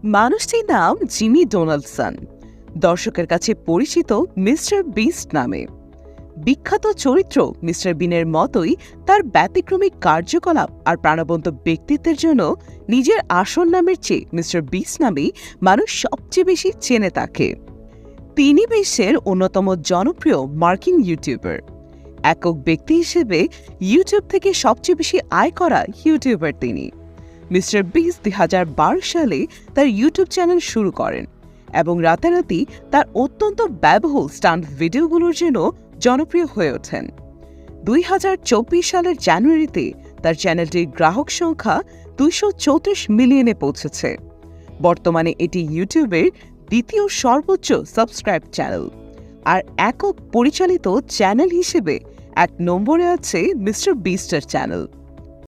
মানুষটির নাম Jimmy Donaldson, দর্শকের কাছে পরিচিত মিস্টার বিস্ট নামে। বিখ্যাত চরিত্র মিস্টার বিনের মতোই তার ব্যতিক্রমী কার্যকলাপ আর প্রাণবন্ত ব্যক্তিত্বের জন্য নিজের আসল নামের চেয়ে মিস্টার বিস্ট নামেই মানুষ সবচেয়ে বেশি চেনে তাকে। তিনি বিশ্বের অন্যতম জনপ্রিয় মার্কিন ইউটিউবার। একক ব্যক্তি হিসেবে ইউটিউব থেকে সবচেয়ে বেশি আয় করা ইউটিউবার তিনি। মিস্টার বিস্ট 2012 সালে তার ইউটিউব চ্যানেল শুরু করেন এবং রাতারাতি তার অত্যন্ত ব্যয়বহুল স্টান্ট ভিডিওগুলোর জন্য জনপ্রিয় হয়ে ওঠেন। 2024 সালের জানুয়ারিতে তার চ্যানেলটির গ্রাহক সংখ্যা 234 মিলিয়নে পৌঁছেছে। বর্তমানে এটি ইউটিউবের দ্বিতীয় সর্বোচ্চ সাবস্ক্রাইব চ্যানেল। আর একক পরিচালিত চ্যানেল হিসেবে 1 নম্বরে আছে মিস্টার বিস্টের চ্যানেল।